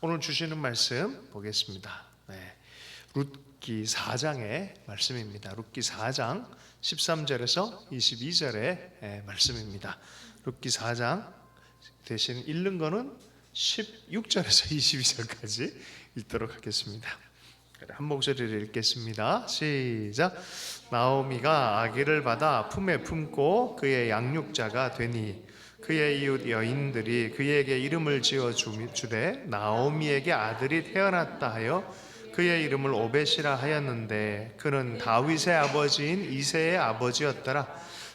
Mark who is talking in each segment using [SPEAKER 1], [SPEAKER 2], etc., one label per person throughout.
[SPEAKER 1] 오늘 주시는 말씀 보겠습니다. 룻기 4장의 말씀입니다. 룻기 4장 13절에서 22절의 말씀입니다. 룻기 4장 대신 읽는 거는 16절에서 22절까지 읽도록 하겠습니다. 한 목소리를 읽겠습니다. 시작. 나오미가 아기를 받아 품에 품고 그의 양육자가 되니 그의 이웃 여인들이 그에게 이름을 지어 주되 나오미에게 아들이 태어났다 하여 그의 이름을 오벳이라 하였는데 그는 다윗의 아버지인 이새의 아버지였더라.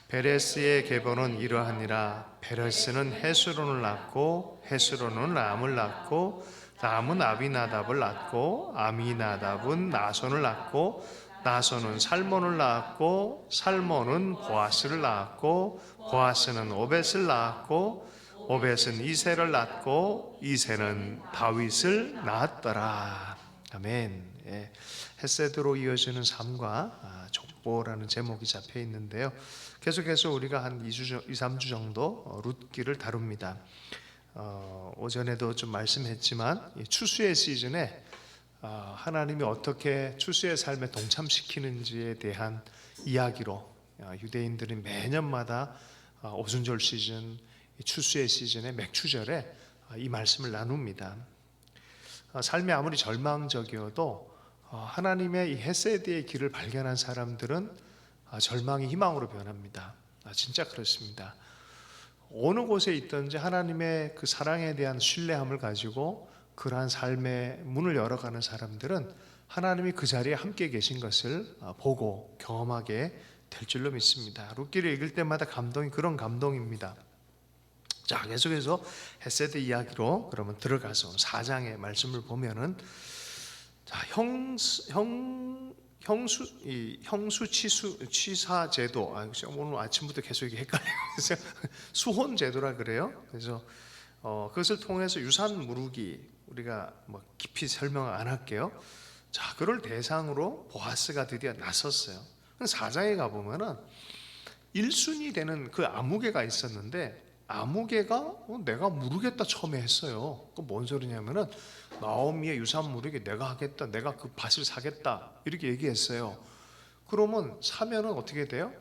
[SPEAKER 1] 베레스의 계보는 이러하니라. 베레스는 헤스론을 낳고 헤스론은 람을 낳고 람은 아비나답을 낳고 아미나답은 나손을 낳고 나손은 살몬을 낳았고 살몬은 보아스를 낳았고 보아스는 오벳을 낳았고 오벳은 이새를 낳고 이새는 다윗을 낳았더라. 아멘. 헤세드로 이어지는 삶과 족보라는 제목이 잡혀 있는데요. 계속해서 우리가 한 2, 3주 정도 룻기를 다룹니다. 오전에도 좀 말씀했지만 추수의 시즌에 하나님이 어떻게 추수의 삶에 동참시키는지에 대한 이야기로 유대인들이 매년마다 오순절 시즌, 추수의 시즌에 맥추절에 이 말씀을 나눕니다. 삶이 아무리 절망적이어도 하나님의 이 헤세드의 길을 발견한 사람들은 절망이 희망으로 변합니다. 진짜 그렇습니다. 어느 곳에 있든지 하나님의 그 사랑에 대한 신뢰함을 가지고 그러한 삶의 문을 열어가는 사람들은 하나님이 그 자리에 함께 계신 것을 보고 경험하게 될 줄로 믿습니다. 룻기를 읽을 때마다 감동이 그런 감동입니다. 자, 계속해서 헤세드 이야기로 그러면 들어가서 4장의 말씀을 보면은 자, 형수치사 제도, 오늘 아침부터 계속 이게 헷갈려요. 수혼 제도라 그래요. 그래서 그것을 통해서 유산 무르기 우리가 뭐 깊이 설명 안 할게요. 자, 그걸 대상으로 보아스가 드디어 나섰어요. 4장에 가 보면은 1순위 되는 그 아무개가 있었는데 아무개가 내가 무르겠다 처음에 했어요. 그 뭔 소리냐면은 나오미의 유산 무르기 내가 하겠다, 내가 그 밭을 사겠다 이렇게 얘기했어요. 그러면 사면은 어떻게 돼요?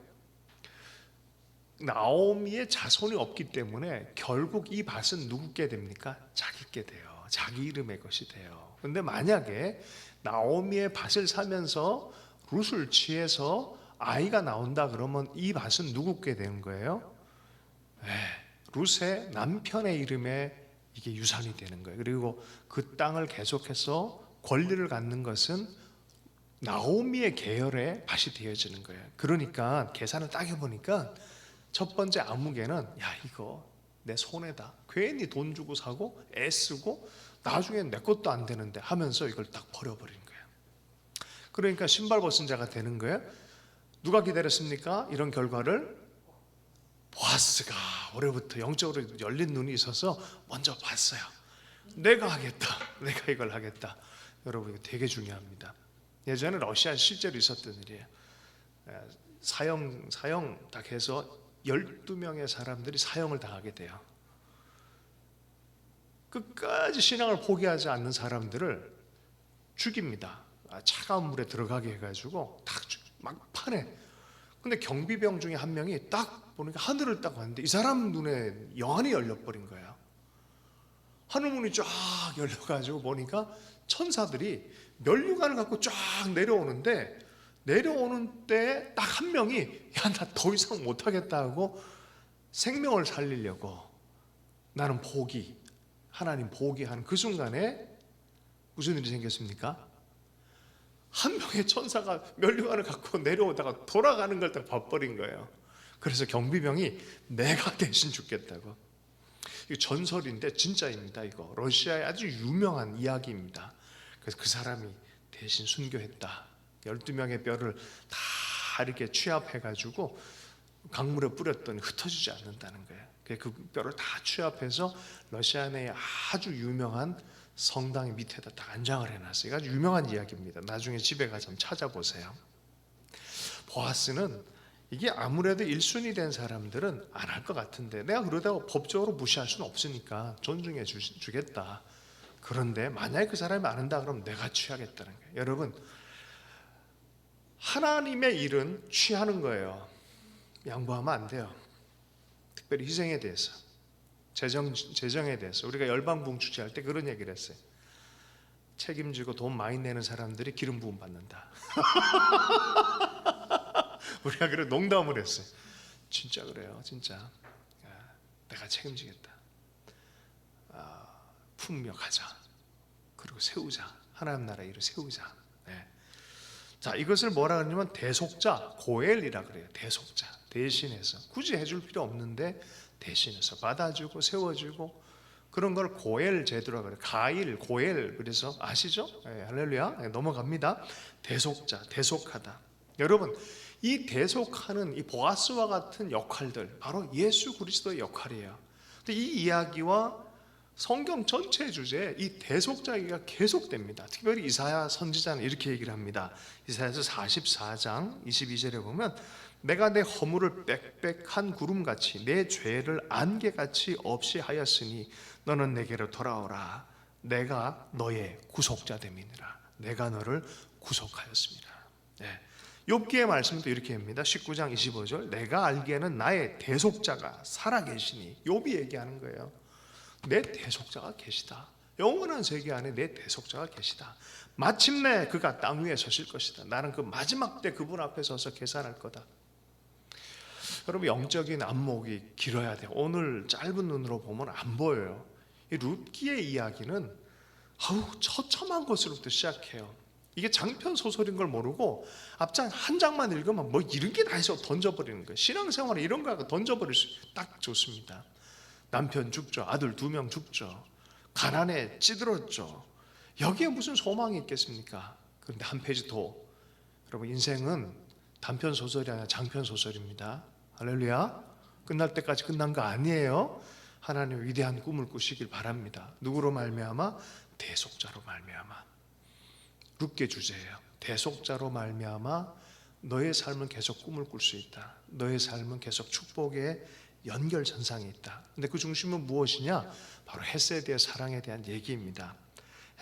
[SPEAKER 1] 나오미의 자손이 없기 때문에 결국 이 밭은 누구께 됩니까? 자기께 돼요. 자기 이름의 것이 돼요. 근데 만약에 나오미의 밭을 사면서 룻을 취해서 아이가 나온다 그러면 이 밭은 누구께 되는 거예요? 룻의 남편의 이름에 이게 유산이 되는 거예요. 그리고 그 땅을 계속해서 권리를 갖는 것은 나오미의 계열의 밭이 되어지는 거예요. 그러니까 계산을 따져보니까 첫 번째 아무개는 야, 이거 내 손해다. 괜히 돈 주고 사고 애쓰고 나중엔 내 것도 안 되는데 하면서 이걸 딱 버려버리는 거예요. 그러니까 신발 벗은 자가 되는 거예요. 누가 기다렸습니까? 이런 결과를 보아스가 올해부터 영적으로 열린 눈이 있어서 먼저 봤어요. 내가 하겠다. 내가 이걸 하겠다. 여러분 이거 되게 중요합니다. 예전에 러시아에 실제로 있었던 일이에요. 사형 딱 해서 12명의 사람들이 사형을 당하게 돼요. 끝까지 신앙을 포기하지 않는 사람들을 죽입니다. 차가운 물에 들어가게 해가지고 막판에. 근데 경비병 중에 한 명이 딱 보니까 하늘을 딱 봤는데 이 사람 눈에 영안이 열려버린 거예요. 하늘문이 쫙 열려가지고 보니까 천사들이 면류관을 갖고 쫙 내려오는데 내려오는 때 딱 한 명이 야, 나 더 이상 못하겠다 하고 생명을 살리려고 나는 포기, 하나님 포기하는 그 순간에 무슨 일이 생겼습니까? 한 명의 천사가 면류관을 갖고 내려오다가 돌아가는 걸 딱 봐버린 거예요. 그래서 경비병이 내가 대신 죽겠다고. 이거 전설인데 진짜입니다. 이거 러시아의 아주 유명한 이야기입니다. 그래서 그 사람이 대신 순교했다. 12명의 뼈를 다 이렇게 취합해가지고 강물에 뿌렸더니 흩어지지 않는다는 거예요. 그 뼈를 다 취합해서 러시아 내에 아주 유명한 성당 밑에다 딱 안장을 해놨어요. 아주 유명한 이야기입니다. 나중에 집에 가서 좀 찾아보세요. 보아스는 이게 아무래도 1순위 된 사람들은 안 할 것 같은데 내가 그러다가 법적으로 무시할 수는 없으니까 존중해 주겠다. 그런데 만약에 그 사람이 안 한다 그러면 내가 취하겠다는 거예요. 여러분, 하나님의 일은 취하는 거예요. 양보하면 안 돼요. 특별히 희생에 대해서, 재정에 대해서. 우리가 열방부흥 축제할 때 그런 얘기를 했어요. 책임지고 돈 많이 내는 사람들이 기름 부음 받는다. 우리가 그래 농담을 했어요. 진짜 그래요. 진짜 내가 책임지겠다. 풍력하자. 그리고 세우자. 하나님 나라 일을 세우자. 네. 자, 이것을 뭐라 그러냐면 대속자, 고엘이라 그래요. 대속자, 대신해서. 굳이 해줄 필요 없는데 대신해서 받아주고 세워주고, 그런 걸 고엘 제도라 그래요. 가일, 고엘. 그래서 아시죠? 네, 할렐루야. 네, 넘어갑니다. 대속자, 대속하다. 여러분, 이 대속하는 이 보아스와 같은 역할들, 바로 예수 그리스도의 역할이에요. 근데 이 이야기와 성경 전체 주제에 이 대속자 얘기가 계속됩니다. 특별히 이사야 선지자는 이렇게 얘기를 합니다. 이사야서 44장 22절에 보면 내가 내 허물을 빽빽한 구름같이 내 죄를 안개같이 없이 하였으니 너는 내게로 돌아오라. 내가 너의 구속자 됨이니라. 내가 너를 구속하였습니다. 네. 욥기의 말씀도 이렇게 합니다. 19장 25절 내가 알기에는 나의 대속자가 살아계시니, 욥이 얘기하는 거예요. 내 대속자가 계시다. 영원한 세계 안에 내 대속자가 계시다. 마침내 그가 땅 위에 서실 것이다. 나는 그 마지막 때 그분 앞에 서서 계산할 거다. 여러분, 영적인 안목이 길어야 돼요. 오늘 짧은 눈으로 보면 안 보여요. 이 룻기의 이야기는 처참한 것으로부터 시작해요. 이게 장편 소설인 걸 모르고 앞장 한 장만 읽으면 뭐 이런 게 다 해서 던져버리는 거예요. 신앙생활에 이런 거 던져버릴 수 딱 좋습니다. 남편 죽죠. 아들 2명 죽죠. 가난에 찌들었죠. 여기에 무슨 소망이 있겠습니까? 그런데 한 페이지 더, 여러분, 인생은 단편 소설이 아니라 장편 소설입니다. 할렐루야. 끝날 때까지 끝난 거 아니에요. 하나님 위대한 꿈을 꾸시길 바랍니다. 누구로 말미암아? 대속자로 말미암아. 룻기 주제예요. 대속자로 말미암아 너의 삶은 계속 꿈을 꿀 수 있다. 너의 삶은 계속 축복의 연결선상에 있다. 근데 그 중심은 무엇이냐? 바로 헤세드의 사랑에 대한 얘기입니다.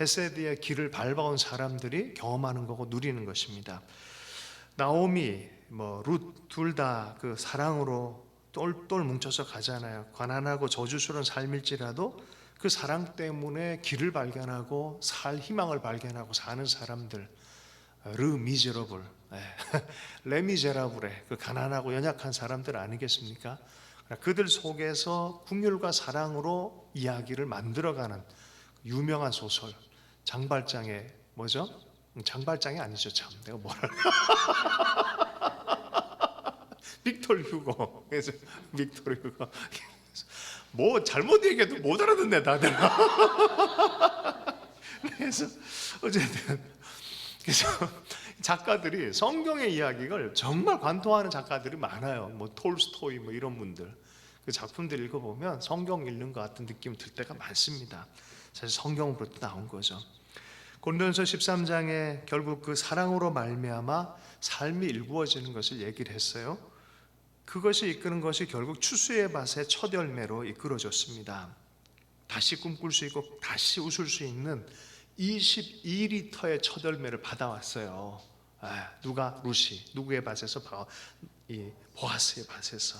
[SPEAKER 1] 헤세드의 길을 밟아온 사람들이 경험하는 거고 누리는 것입니다. 나오미, 룻 둘 다 그 사랑으로 똘똘 뭉쳐서 가잖아요. 가난하고 저주스러운 삶일지라도 그 사랑 때문에 길을 발견하고 살 희망을 발견하고 사는 사람들. 르 미제러블, 레미제라블의 그 가난하고 연약한 사람들 아니겠습니까? 그들 속에서 긍휼과 사랑으로 이야기를 만들어가는 유명한 소설, 장발장의 뭐죠? 장발장이 아니죠, 참. 내가 뭐라 빅토르 휴고. 그래서 빅토르 휴고. 뭐 잘못 얘기해도 못 알아듣네 다들. 그래서 어쨌든, 그래서 작가들이 성경의 이야기를 정말 관통하는 작가들이 많아요. 뭐 톨스토이 뭐 이런 분들 그 작품들 읽어보면 성경 읽는 것 같은 느낌 들 때가 많습니다. 사실 성경으로부터 나온 거죠. 고린도전서 13장에 결국 그 사랑으로 말미암아 삶이 일구어지는 것을 얘기를 했어요. 그것이 이끄는 것이 결국 추수의 밭의 첫 열매로 이끌어졌습니다. 다시 꿈꿀 수 있고 다시 웃을 수 있는 22리터의 첫 열매를 받아왔어요. 누가? 룻이. 누구의 밭에서? 이 보아스의 밭에서.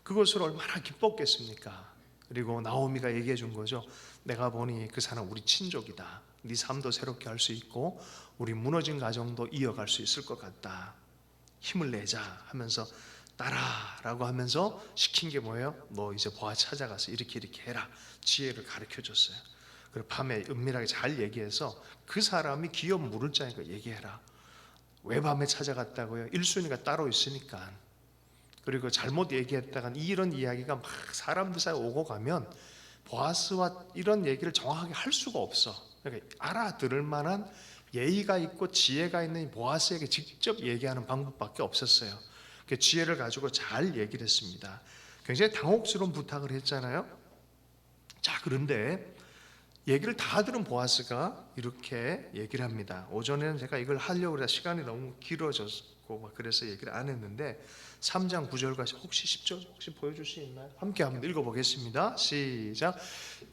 [SPEAKER 1] 그것을 얼마나 기뻤겠습니까? 그리고 나오미가 얘기해 준 거죠. 내가 보니 그 사람 우리 친족이다. 네 삶도 새롭게 할 수 있고 우리 무너진 가정도 이어갈 수 있을 것 같다. 힘을 내자 하면서 따라라고 하면서 시킨 게 뭐예요? 너 이제 보아 찾아가서 이렇게 해라. 지혜를 가르쳐 줬어요. 그리고 밤에 은밀하게 잘 얘기해서 그 사람이 기업 물을 자니까 얘기해라. 왜 밤에 찾아갔다고요? 1순위가 따로 있으니까. 그리고 잘못 얘기했다간 이런 이야기가 막 사람들 사이에 오고 가면 보아스와 이런 얘기를 정확하게 할 수가 없어. 그러니까 알아들을 만한 예의가 있고 지혜가 있는 보아스에게 직접 얘기하는 방법밖에 없었어요. 그 지혜를 가지고 잘 얘기를 했습니다. 굉장히 당혹스러운 부탁을 했잖아요. 자, 그런데 얘기를 다 들은 보아스가 이렇게 얘기를 합니다. 오전에는 제가 이걸 하려고 해서 시간이 너무 길어졌고 막 그래서 얘기를 안 했는데 3장 9절과 혹시 10절 혹시 보여줄 수 있나요? 함께 한번 읽어보겠습니다. 시작.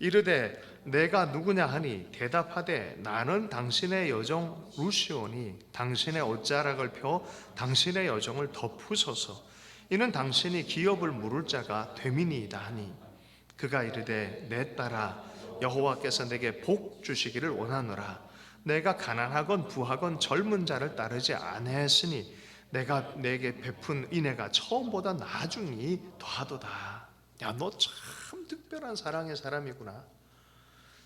[SPEAKER 1] 이르되 내가 누구냐 하니 대답하되 나는 당신의 여종 루시오니 당신의 옷자락을 펴 당신의 여종을 덮으소서. 이는 당신이 기업을 물을 자가 되미니이다 하니 그가 이르되 내 딸아 여호와께서 내게 복 주시기를 원하노라. 내가 가난하건 부하건 젊은 자를 따르지 아니하였으니 내가 내게 베푼 은혜가 처음보다 나중이 더하도다. 야, 너 참 특별한 사랑의 사람이구나.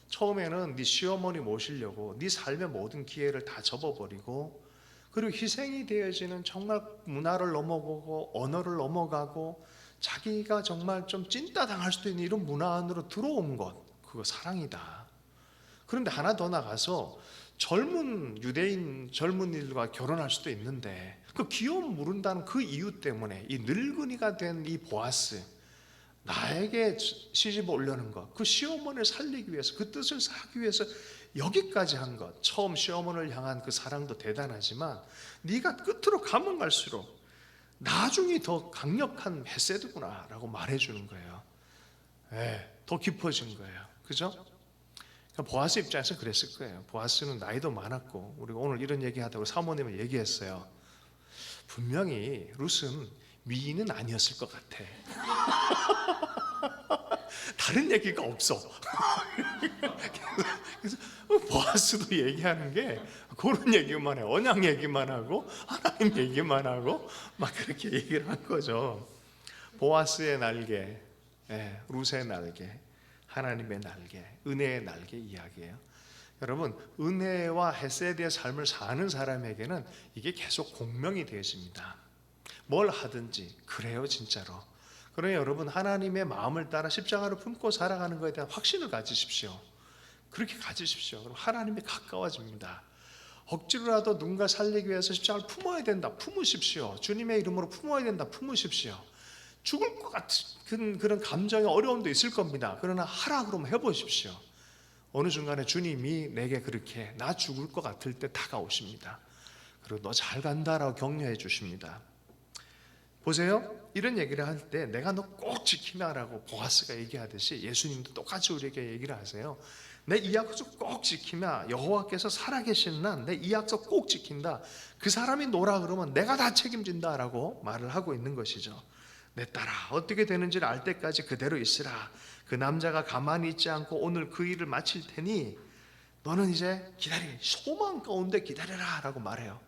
[SPEAKER 1] 처음에는 네 시어머니 모시려고 네 삶의 모든 기회를 다 접어버리고 그리고 희생이 되어지는 정말 문화를 넘어가고 언어를 넘어가고 자기가 정말 좀 찐따당할 수도 있는 이런 문화 안으로 들어온 것, 그거 사랑이다. 그런데 하나 더 나가서 젊은 유대인 젊은이들과 결혼할 수도 있는데 그 기업 물은다는 그 이유 때문에 이 늙은이가 된 이 보아스, 나에게 시집 오려는 것, 그 시어머니를 살리기 위해서 그 뜻을 하기 위해서 여기까지 한 것. 처음 시어머니를 향한 그 사랑도 대단하지만 네가 끝으로 가면 갈수록 나중이 더 강력한 헤세드구나 라고 말해주는 거예요. 더 깊어진 거예요. 그죠? 보아스 입장에서 그랬을 거예요. 보아스는 나이도 많았고 우리가 오늘 이런 얘기하다고 사모님을 얘기했어요. 분명히 룻은 미인은 아니었을 것 같아. 다른 얘기가 없어. 그래서 보아스도 얘기하는 게 그런 얘기만 해. 언약 얘기만 하고 하나님 얘기만 하고 막 그렇게 얘기를 한 거죠. 보아스의 날개, 룻의 날개, 하나님의 날개, 은혜의 날개 이야기예요. 여러분, 은혜와 헤세드의 삶을 사는 사람에게는 이게 계속 공명이 되어집니다. 뭘 하든지 그래요, 진짜로. 그러니 여러분, 하나님의 마음을 따라 십자가를 품고 살아가는 것에 대한 확신을 가지십시오. 그렇게 가지십시오. 그럼 하나님이 가까워집니다. 억지로라도 누군가 살리기 위해서 십자가를 품어야 된다, 품으십시오. 주님의 이름으로 품어야 된다, 품으십시오. 죽을 것 같은 그런 감정의 어려움도 있을 겁니다. 그러나 하라 그러면 해보십시오. 어느 순간에 주님이 내게 그렇게 나 죽을 것 같을 때 다가오십니다. 그리고 너 잘 간다라고 격려해 주십니다. 보세요. 이런 얘기를 할 때 내가 너 꼭 지키라라고 보아스가 얘기하듯이 예수님도 똑같이 우리에게 얘기를 하세요. 내 이 약속 꼭 지키면 여호와께서 살아계시는 한 내 이 약속 꼭 지킨다. 그 사람이 노라 그러면 내가 다 책임진다라고 말을 하고 있는 것이죠. 내 딸아, 어떻게 되는지를 알 때까지 그대로 있으라. 그 남자가 가만히 있지 않고 오늘 그 일을 마칠 테니 너는 이제 소망 가운데 기다려라 라고 말해요.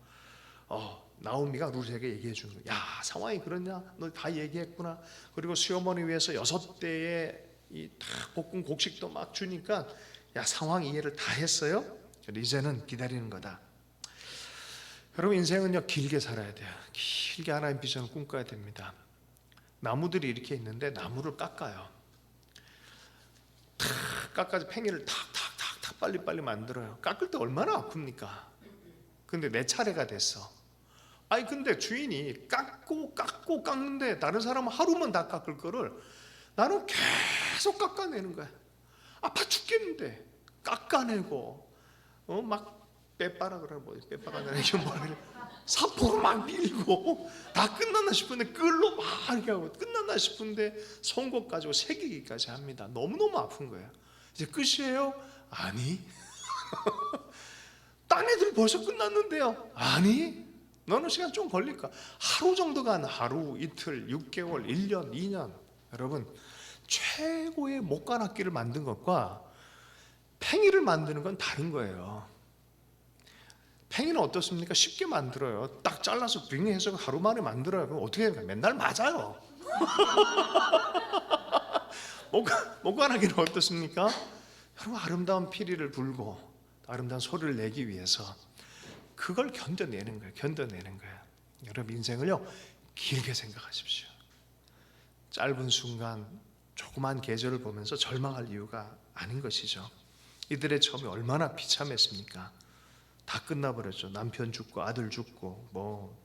[SPEAKER 1] 나오미가 룻에게 얘기해 주는 거야. 야, 상황이 그러냐? 너 다 얘기했구나. 그리고 시어머니 위해서 6대의 이 볶은 곡식도 막 주니까 야, 상황 이해를 다 했어요. 이제는 기다리는 거다. 여러분, 인생은요 길게 살아야 돼요. 길게 하나님 비전을 꿈꿔야 됩니다. 나무들이 이렇게 있는데 나무를 깎아요. 깎아서 팽이를 탁탁탁탁 빨리빨리 만들어요. 깎을 때 얼마나 아픕니까? 근데 내 차례가 됐어. 아니 근데 주인이 깎고 깎는데 다른 사람은 하루만 다 깎을 거를 나는 계속 깎아내는 거야. 아파 죽겠는데 깎아내고 막 빼빠라 그래. 빼빠가 이게 뭐래. 사포로 막 밀고 다 끝났나 싶은데 끌로 막 이렇게 하고 끝났나 싶은데 송곳 가지고 새기기까지 합니다. 너무너무 아픈 거예요. 이제 끝이에요? 아니. 딴 애들 벌써 끝났는데요? 아니. 너는 시간 좀 걸릴까? 하루 정도가 아니라 하루, 이틀, 6개월, 1년, 2년. 여러분, 최고의 목관악기를 만든 것과 팽이를 만드는 건 다른 거예요. 팽이는 어떻습니까? 쉽게 만들어요. 딱 잘라서 빙해서 하루 만에 만들어요. 그럼 어떻게 해요? 맨날 맞아요. 목관하기는 어떻습니까? 여러분, 아름다운 피리를 불고 아름다운 소리를 내기 위해서 그걸 견뎌내는 거예요. 견뎌내는 거예요. 여러분, 인생을요 길게 생각하십시오. 짧은 순간 조그만 계절을 보면서 절망할 이유가 아닌 것이죠. 이들의 처음이 얼마나 비참했습니까? 다 끝나버렸죠. 남편 죽고 아들 죽고 뭐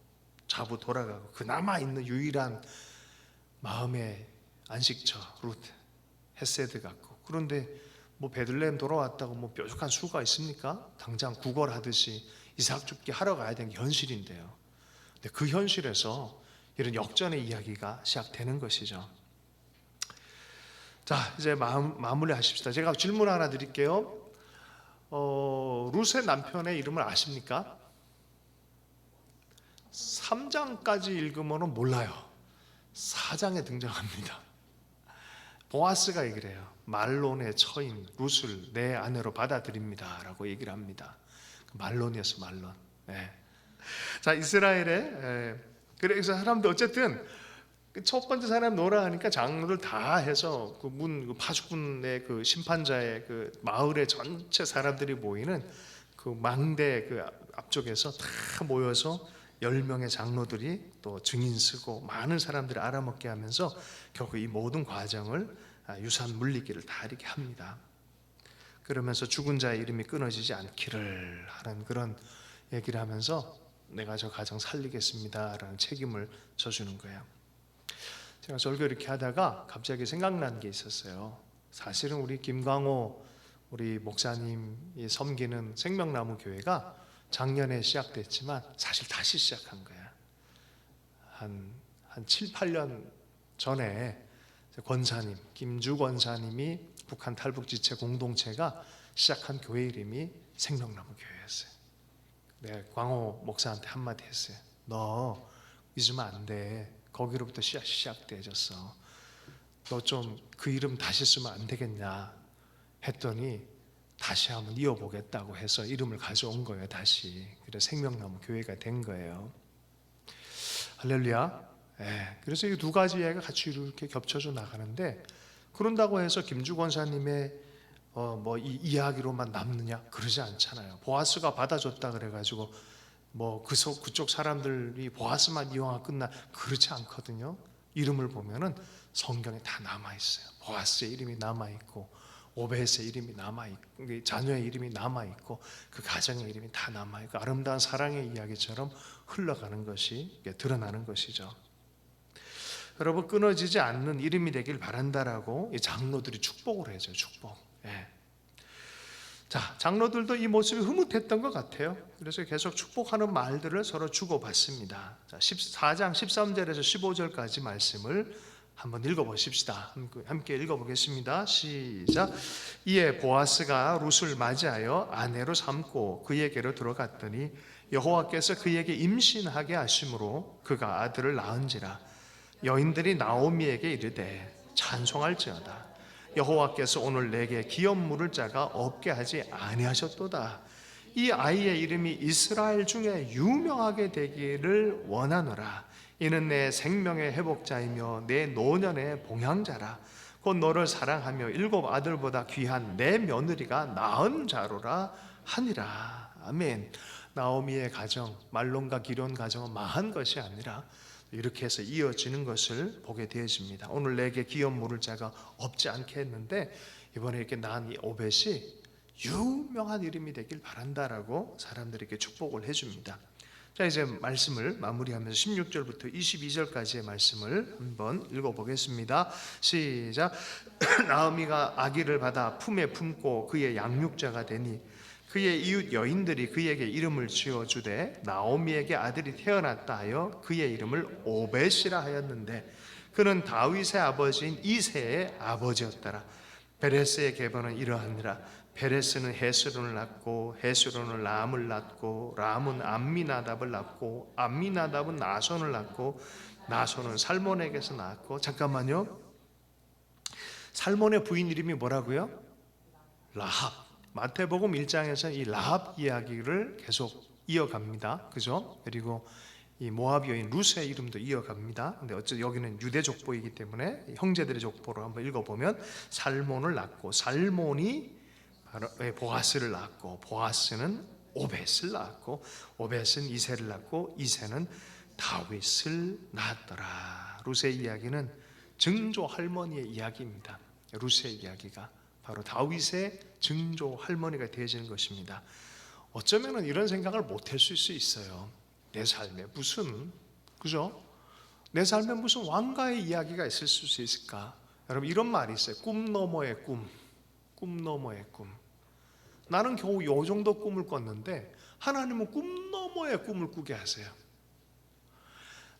[SPEAKER 1] 자부 돌아가고 그나마 있는 유일한 마음의 안식처 룻 헤세드 같고. 그런데 뭐 베들레헴 돌아왔다고 뭐 뾰족한 수가 있습니까? 당장 구걸하듯이 이삭 줍기 하러 가야 되는 게 현실인데요. 근데 그 현실에서 이런 역전의 이야기가 시작되는 것이죠. 자, 이제 마무리 하십시다. 제가 질문 하나 드릴게요. 룻의 남편의 이름을 아십니까? 3장까지 읽으면 몰라요. 4장에 등장합니다. 보아스가 얘기를 해요. 말론의 처인 룻을 내 아내로 받아들입니다 라고 얘기를 합니다. 말론이었어, 말론. 네. 자, 이스라엘에 그래서 사람들 어쨌든 첫 번째 사람 노라 하니까 장로들 다 해서 그 파수꾼의 그 심판자의 그 마을의 전체 사람들이 모이는 그 망대 그 앞쪽에서 다 모여서 10명의 장로들이 또 증인 쓰고 많은 사람들이 알아먹게 하면서 결국 이 모든 과정을 유산 물리기를 다 이렇게 합니다. 그러면서 죽은 자의 이름이 끊어지지 않기를 하는 그런 얘기를 하면서 내가 저 가정 살리겠습니다 라는 책임을 져주는 거예요. 제가 설교 이렇게 하다가 갑자기 생각난 게 있었어요. 사실은 우리 김광호 우리 목사님이 섬기는 생명나무 교회가 작년에 시작됐지만 사실 다시 시작한 거야. 한 7, 8년 전에 권사님, 김주 권사님이 북한 탈북지체 공동체가 시작한 교회 이름이 생명나무 교회였어요. 내가 광호 목사한테 한마디 했어요. 너 잊으면 안 돼. 거기로부터 시작되어졌어. 너 좀 그 이름 다시 쓰면 안 되겠냐 했더니 다시 한번 이어보겠다고 해서 이름을 가져온 거예요. 다시. 그래서 생명나무 교회가 된 거예요. 할렐루야. 그래서 이 두 가지 이야기가 같이 이렇게 겹쳐져 나가는데, 그런다고 해서 김주 권사님의 이 이야기로만 남느냐? 그러지 않잖아요. 보아스가 받아줬다 그래가지고 그쪽 사람들이 보아스만 이용하고 끝나, 그렇지 않거든요. 이름을 보면은 성경에 다 남아있어요. 보아스의 이름이 남아있고 오벳의 이름이 남아있고 자녀의 이름이 남아있고 그 가정의 이름이 다 남아있고 아름다운 사랑의 이야기처럼 흘러가는 것이 드러나는 것이죠. 여러분, 끊어지지 않는 이름이 되길 바란다라고 이 장로들이 축복을 해줘요. 축복. 자, 장로들도 이 모습이 흐뭇했던 것 같아요. 그래서 계속 축복하는 말들을 서로 주고받습니다. 자, 14장 13절에서 15절까지 말씀을 한번 읽어보십시다. 함께 읽어보겠습니다. 시작. 이에 보아스가 룻을 맞이하여 아내로 삼고 그에게로 들어갔더니 여호와께서 그에게 임신하게 하심으로 그가 아들을 낳은지라. 여인들이 나오미에게 이르되 찬송할지어다. 여호와께서 오늘 내게 기업 물을 자가 없게 하지 아니하셨도다. 이 아이의 이름이 이스라엘 중에 유명하게 되기를 원하노라. 이는 내 생명의 회복자이며 내 노년의 봉양자라. 곧 너를 사랑하며 7 아들보다 귀한 내 며느리가 낳은 자로라 하니라. 아멘. 나오미의 가정, 말론과 기럨 가정은 망한 것이 아니라 이렇게 해서 이어지는 것을 보게 되어집니다. 오늘 내게 기업 물을 자가 없지 않게 했는데 이번에 이렇게 낳은 이 오벳이 유명한 이름이 되길 바란다라고 사람들에게 축복을 해줍니다. 자, 이제 말씀을 마무리하면서 16절부터 22절까지의 말씀을 한번 읽어보겠습니다. 시작. 나오미가 아기를 받아 품에 품고 그의 양육자가 되니 그의 이웃 여인들이 그에게 이름을 지어주되 나오미에게 아들이 태어났다 하여 그의 이름을 오벳이라 하였는데 그는 다윗의 아버지인 이새의 아버지였더라. 베레스의 계보는 이러하니라. 베레스는 헤스론을 낳고 헤스론은 람을 낳고 람은 암미나답을 낳고 암미나답은 나손을 낳고 나손은 살몬에게서 낳았고, 잠깐만요, 살몬의 부인 이름이 뭐라고요? 라합. 마태복음 1장에서 이 라합 이야기를 계속 이어갑니다. 그죠? 그리고 이 모압 여인 룻의 이름도 이어갑니다. 근데 어쨌든 여기는 유대 족보이기 때문에 형제들의 족보로 한번 읽어보면 살몬을 낳고 살몬이 바로 보아스를 낳고 보아스는 오벳을 낳고 오벳은 이새를 낳고 이새는 다윗을 낳았더라. 룻의 이야기는 증조 할머니의 이야기입니다. 룻의 이야기가 바로 다윗의 증조 할머니가 되어지는 것입니다. 어쩌면 이런 생각을 못할 수 있어요. 내 삶에 무슨, 그죠? 내 삶에 무슨 왕가의 이야기가 있을 수 있을까? 여러분, 이런 말이 있어요. 꿈 너머의 꿈. 꿈 너머의 꿈. 나는 겨우 요 정도 꿈을 꿨는데 하나님은 꿈 너머의 꿈을 꾸게 하세요.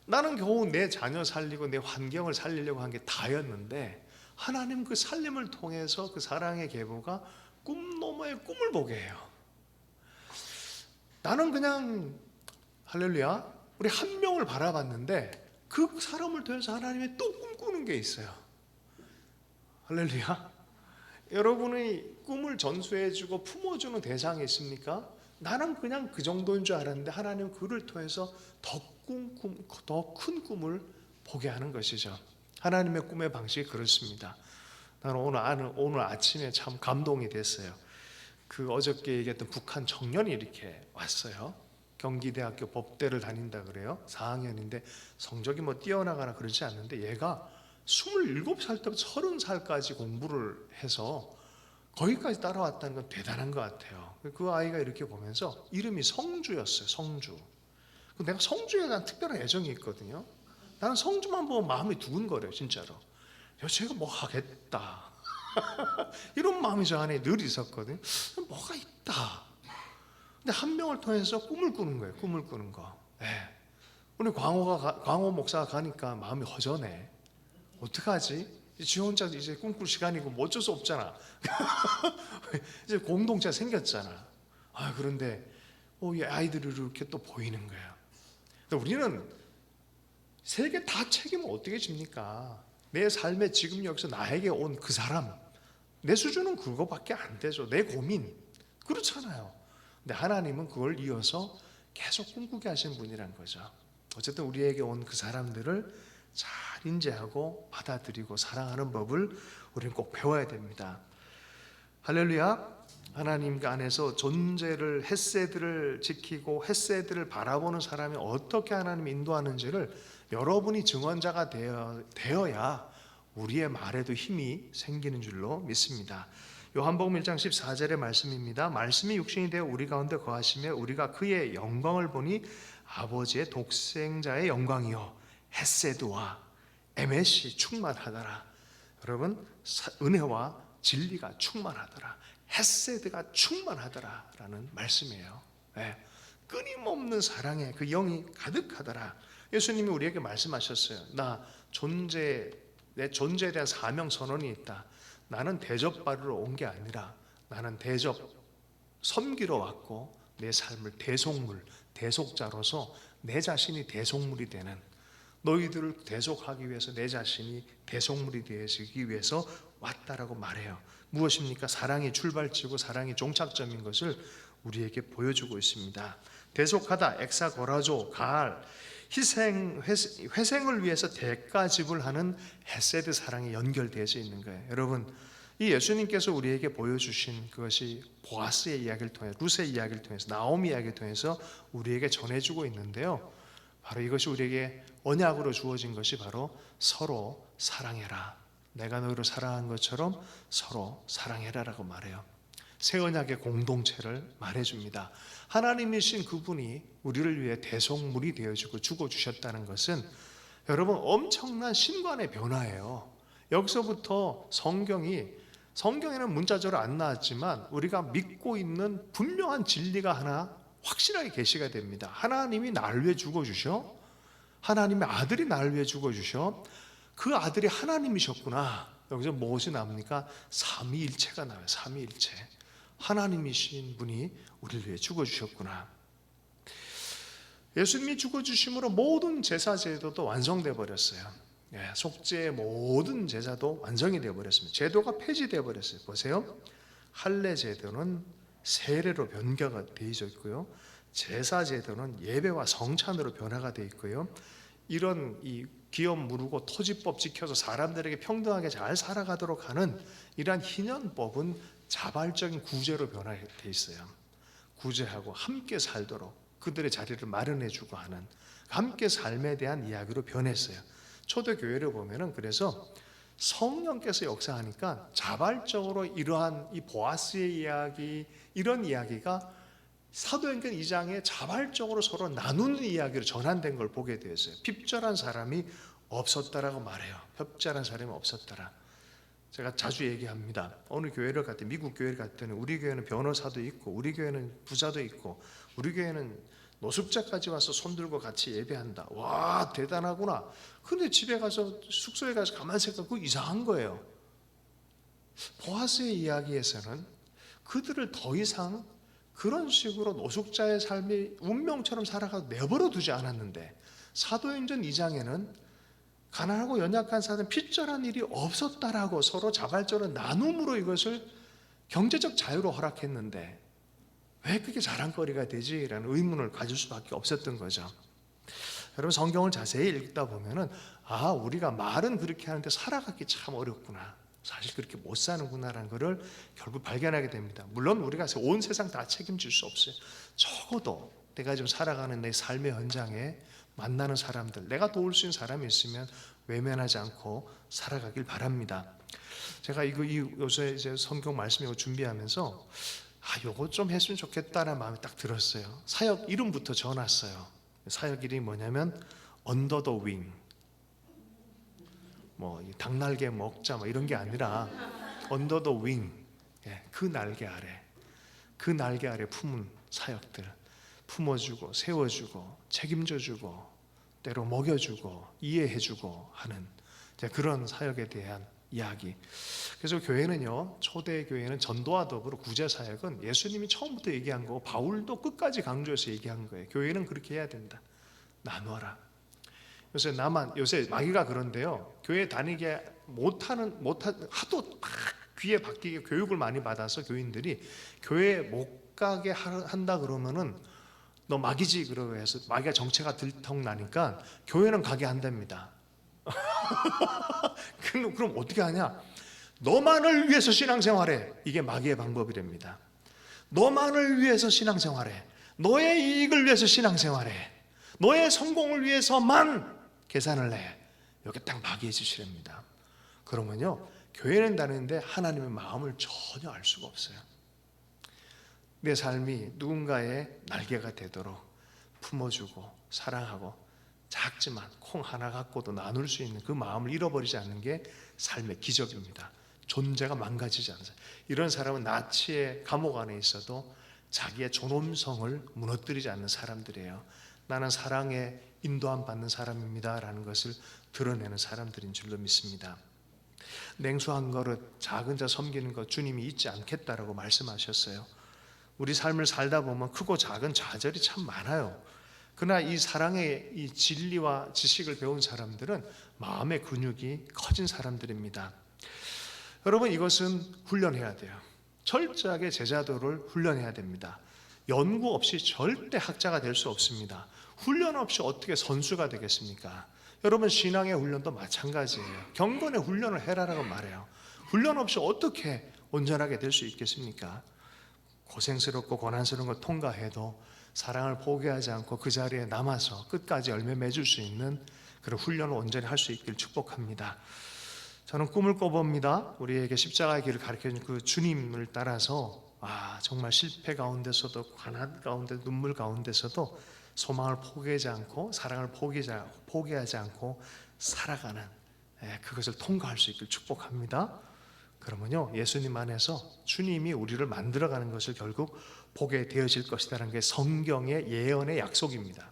[SPEAKER 1] 나는 겨우 내 자녀 살리고 내 환경을 살리려고 한 게 다였는데 하나님 그 살림을 통해서 그 사랑의 계보가 꿈 너머의 꿈을 보게 해요. 나는 그냥 할렐루야 우리 한 명을 바라봤는데 그 사람을 통해서 하나님이 또 꿈꾸는 게 있어요. 할렐루야. 여러분의 꿈을 전수해주고 품어주는 대상이 있습니까? 나는 그냥 그 정도인 줄 알았는데 하나님은 그를 통해서 더 큰 꿈을 보게 하는 것이죠. 하나님의 꿈의 방식이 그렇습니다. 나는 오늘 아침에 참 감동이 됐어요. 그 어저께 얘기했던 북한 청년이 이렇게 왔어요. 경기대학교 법대를 다닌다 그래요. 4학년인데 성적이 뭐 뛰어나거나 그러지 않는데 얘가 27살 때부터 30살까지 공부를 해서 거기까지 따라왔다는 건 대단한 것 같아요. 그 아이가 이렇게 보면서 이름이 성주였어요. 성주. 내가 성주에 대한 특별한 애정이 있거든요. 나는 성주만 보면 마음이 두근거려요. 진짜로. 야, 쟤가 뭐 하겠다. 이런 마음이 저 안에 늘 있었거든요. 뭐가 있다. 근데 한 명을 통해서 꿈을 꾸는 거예요. 꿈을 꾸는 거. 네. 오늘 광호 목사가 가니까 마음이 허전해. 어떡하지? 지 혼자 이제 꿈꿀 시간이고 뭐 어쩔 수 없잖아. 이제 공동체가 생겼잖아. 그런데 이 아이들이 이렇게 또 보이는 거예요. 우리는 세계 다 책임을 어떻게 집니까? 내 삶에 지금 여기서 나에게 온 그 사람, 내 수준은 그거밖에 안 되죠. 내 고민 그렇잖아요. 근데 하나님은 그걸 이어서 계속 꿈꾸게 하신 분이란 거죠. 어쨌든 우리에게 온 그 사람들을 잘 인지하고 받아들이고 사랑하는 법을 우리는 꼭 배워야 됩니다. 할렐루야. 하나님 안에서 존재를 헤세드를 지키고 헤세드를 바라보는 사람이 어떻게 하나님 인도하는지를 여러분이 증언자가 되어야 우리의 말에도 힘이 생기는 줄로 믿습니다. 요한복음 1장 14절의 말씀입니다. 말씀이 육신이 되어 우리 가운데 거하시며 우리가 그의 영광을 보니 아버지의 독생자의 영광이요 헤세드와 에메시 충만하더라. 여러분 은혜와 진리가 충만하더라. 헤세드가 충만하더라 라는 말씀이에요. 네. 끊임없는 사랑에 그 영이 가득하더라. 예수님이 우리에게 말씀하셨어요. 내 존재에 대한 사명 선언이 있다. 나는 대접받으러 온 게 아니라 나는 대접 섬기러 왔고 내 삶을 대속자로서 내 자신이 대속물이 되는 너희들을 대속하기 위해서 내 자신이 대속물이 되시기 위해서 왔다라고 말해요. 무엇입니까? 사랑이 출발지고 사랑이 종착점인 것을 우리에게 보여주고 있습니다. 대속하다, 엑사고라조, 가알, 회생을 위해서 대가 지불하는 헤세드 사랑이 연결되어져 있는 거예요. 여러분, 이 예수님께서 우리에게 보여주신 그것이 보아스의 이야기를 통해, 룻의 이야기를 통해서, 나오미 이야기를 통해서 우리에게 전해주고 있는데요. 바로 이것이 우리에게 언약으로 주어진 것이 바로 서로 사랑해라. 내가 너희를 사랑한 것처럼 서로 사랑해라라고 말해요. 새 언약의 공동체를 말해줍니다. 하나님이신 그분이 우리를 위해 대속물이 되어주고 죽어주셨다는 것은 여러분 엄청난 신관의 변화예요. 여기서부터 성경에는 문자적으로 안 나왔지만 우리가 믿고 있는 분명한 진리가 하나 확실하게 계시가 됩니다. 하나님이 나를 위해 죽어주셔. 하나님의 아들이 나를 위해 죽어주셔. 그 아들이 하나님이셨구나. 여기서 무엇이 나옵니까? 삼위일체가 나와요. 삼위일체. 하나님이신 분이 우리를 위해 죽어주셨구나. 예수님이 죽어주심으로 모든 제사 제도도 완성되어 버렸어요. 속죄의 모든 제사도 완성이 되어 버렸습니다. 제도가 폐지되어 버렸어요. 보세요. 할례 제도는 세례로 변화가 되어 있고요. 제사 제도는 예배와 성찬으로 변화가 되어 있고요. 이런 이 기업 무르고 토지법 지켜서 사람들에게 평등하게 잘 살아가도록 하는 이러한 희년법은 자발적인 구제로 변화되어 있어요. 구제하고 함께 살도록 그들의 자리를 마련해주고 하는 함께 삶에 대한 이야기로 변했어요. 초대교회를 보면은 그래서 성령께서 역사하니까 자발적으로 이러한 이 보아스의 이야기 이런 이야기가 사도행전 2장에 자발적으로 서로 나누는 이야기로 전환된 걸 보게 되었어요. 핍절한 사람이 없었다라고 말해요. 핍절한 사람이 없었더라. 제가 자주 얘기합니다. 어느 교회를 갔더니, 미국 교회를 갔더니 우리 교회는 변호사도 있고, 우리 교회는 부자도 있고, 우리 교회는 노숙자까지 와서 손들고 같이 예배한다. 와, 대단하구나. 근데 집에 가서, 숙소에 가서 가만히 생각하고 이상한 거예요. 보아스의 이야기에서는 그들을 더 이상 그런 식으로 노숙자의 삶이 운명처럼 살아가서 내버려 두지 않았는데, 사도행전 2장에는 가난하고 연약한 사람은 핏절한 일이 없었다라고 서로 자발적으로 나눔으로 이것을 경제적 자유로 허락했는데 왜 그게 자랑거리가 되지? 라는 의문을 가질 수밖에 없었던 거죠. 여러분, 성경을 자세히 읽다 보면은 우리가 말은 그렇게 하는데 살아가기 참 어렵구나, 사실 그렇게 못 사는구나라는 것을 결국 발견하게 됩니다. 물론 우리가 온 세상 다 책임질 수 없어요. 적어도 내가 지금 살아가는 내 삶의 현장에 만나는 사람들, 내가 도울 수 있는 사람이 있으면 외면하지 않고 살아가길 바랍니다. 제가 요새 이제 성경 말씀 이거 준비하면서 요거 좀 했으면 좋겠다는 마음이 딱 들었어요. 사역 이름부터 적어놨어요. 사역 이름이 뭐냐면 Under the Wing. 뭐 닭날개 먹자 뭐 이런 게 아니라 Under the Wing. 그 날개 아래, 그 날개 아래 품은 사역들, 품어주고 세워주고 책임져주고 때로 먹여주고 이해해주고 하는 그런 사역에 대한 이야기. 그래서 교회는요, 초대 교회는 전도와 더불어 구제사역은 예수님이 처음부터 얘기한 거고 바울도 끝까지 강조해서 얘기한 거예요. 교회는 그렇게 해야 된다. 나눠라. 요새 마귀가 그런데요, 교회 다니게 하도 막 귀에 박히게 교육을 많이 받아서 교인들이 교회에 못 가게 한다 그러면은 너 마귀지 그러고 해서 마귀가 정체가 들통나니까 교회는 가게 한답니다. 그럼 어떻게 하냐? 너만을 위해서 신앙생활해. 이게 마귀의 방법이 됩니다. 너만을 위해서 신앙생활해. 너의 이익을 위해서 신앙생활해. 너의 성공을 위해서만 계산을 해. 이게 딱 마귀의 짓이랍니다. 그러면요, 교회는 다니는데 하나님의 마음을 전혀 알 수가 없어요. 내 삶이 누군가의 날개가 되도록 품어주고 사랑하고, 작지만 콩 하나 갖고도 나눌 수 있는 그 마음을 잃어버리지 않는 게 삶의 기적입니다. 존재가 망가지지 않아요. 이런 사람은 나치의 감옥 안에 있어도 자기의 존엄성을 무너뜨리지 않는 사람들이에요. 나는 사랑에 인도함 받는 사람입니다 라는 것을 드러내는 사람들인 줄로 믿습니다. 냉수 한 그릇, 작은 자 섬기는 것 주님이 잊지 않겠다라고 말씀하셨어요. 우리 삶을 살다 보면 크고 작은 좌절이 참 많아요. 그러나 이 사랑의 이 진리와 지식을 배운 사람들은 마음의 근육이 커진 사람들입니다. 여러분, 이것은 훈련해야 돼요. 철저하게 제자도를 훈련해야 됩니다. 연구 없이 절대 학자가 될 수 없습니다. 훈련 없이 어떻게 선수가 되겠습니까? 여러분, 신앙의 훈련도 마찬가지예요. 경건의 훈련을 해라라고 말해요. 훈련 없이 어떻게 온전하게 될 수 있겠습니까? 고생스럽고 고난스러운 걸 통과해도 사랑을 포기하지 않고 그 자리에 남아서 끝까지 열매 맺을 수 있는 그런 훈련을 온전히 할 수 있기를 축복합니다. 저는 꿈을 꿔봅니다. 우리에게 십자가의 길을 가르쳐준 그 주님을 따라서 정말 실패 가운데서도, 가난 가운데, 눈물 가운데서도 소망을 포기하지 않고 사랑을 포기하지 않고 살아가는, 그것을 통과할 수 있기를 축복합니다. 그러면요, 예수님 안에서 주님이 우리를 만들어가는 것을 결국 보게 되어질 것이라는 게 성경의 예언의 약속입니다.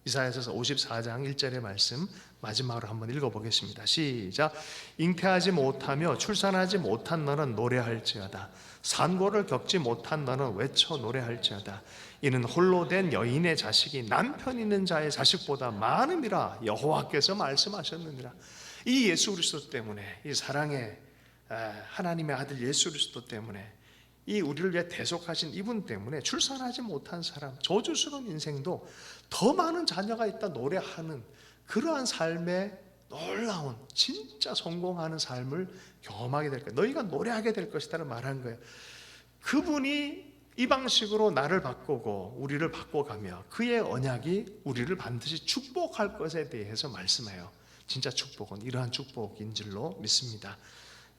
[SPEAKER 1] 이사야서 54장 1절의 말씀 마지막으로 한번 읽어보겠습니다. 시작. 잉태하지 못하며 출산하지 못한 너는 노래할지어다. 산고를 겪지 못한 너는 외쳐 노래할지어다. 이는 홀로 된 여인의 자식이 남편 있는 자의 자식보다 많음이라 여호와께서 말씀하셨느니라. 이 예수 그리스도 때문에, 이 사랑의 하나님의 아들 예수 그리스도 때문에, 이 우리를 위해 대속하신 이분 때문에 출산하지 못한 사람, 저주스러운 인생도 더 많은 자녀가 있다 노래하는 그러한 삶의 놀라운, 진짜 성공하는 삶을 경험하게 될 거야. 너희가 노래하게 될 것이다를 말한 거예요. 그분이 이 방식으로 나를 바꾸고 우리를 바꿔가며 그의 언약이 우리를 반드시 축복할 것에 대해서 말씀해요. 진짜 축복은 이러한 축복인 줄로 믿습니다.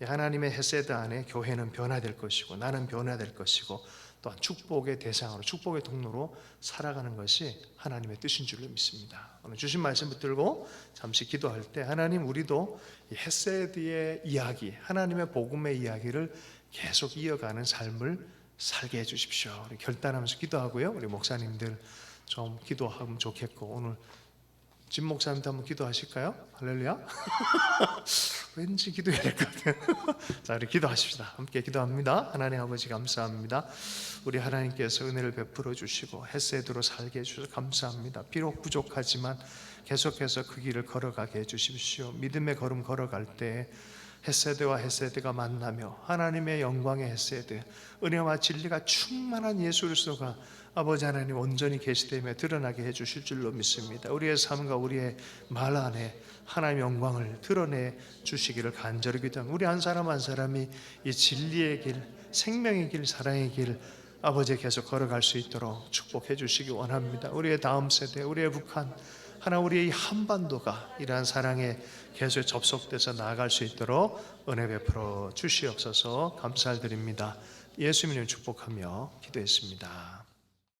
[SPEAKER 1] 하나님의 헤세드 안에 교회는 변화될 것이고, 나는 변화될 것이고, 또한 축복의 대상으로, 축복의 통로로 살아가는 것이 하나님의 뜻인 줄로 믿습니다. 오늘 주신 말씀 붙들고 잠시 기도할 때, 하나님, 우리도 이 헤세드의 이야기, 하나님의 복음의 이야기를 계속 이어가는 삶을 살게 해 주십시오. 우리 결단하면서 기도하고요. 우리 목사님들 좀 기도하면 좋겠고, 오늘 진 목사님도 한번 기도하실까요? 할렐루야. 왠지 기도해야 될 것 같아요. 자, 우리 기도하십시다. 함께 기도합니다. 하나님 아버지, 감사합니다. 우리 하나님께서 은혜를 베풀어 주시고 헤세드로 살게 해주셔서 감사합니다. 비록 부족하지만 계속해서 그 길을 걸어가게 해주십시오. 믿음의 걸음 걸어갈 때 헤세드와 헤세드가 만나며 하나님의 영광의 헤세드, 은혜와 진리가 충만한 예수 그리스도가 아버지 하나님 온전히 계시되며 드러나게 해주실 줄로 믿습니다. 우리의 삶과 우리의 말 안에 하나님의 영광을 드러내 주시기를 간절히 기도합니다. 우리 한 사람 한 사람이 이 진리의 길, 생명의 길, 사랑의 길 아버지 계속 걸어갈 수 있도록 축복해 주시기 원합니다. 우리의 다음 세대, 우리의 북한, 하나 우리의 이 한반도가 이러한 사랑에 계속 접속돼서 나아갈 수 있도록 은혜 베풀어 주시옵소서. 감사드립니다. 예수님을 축복하며 기도했습니다.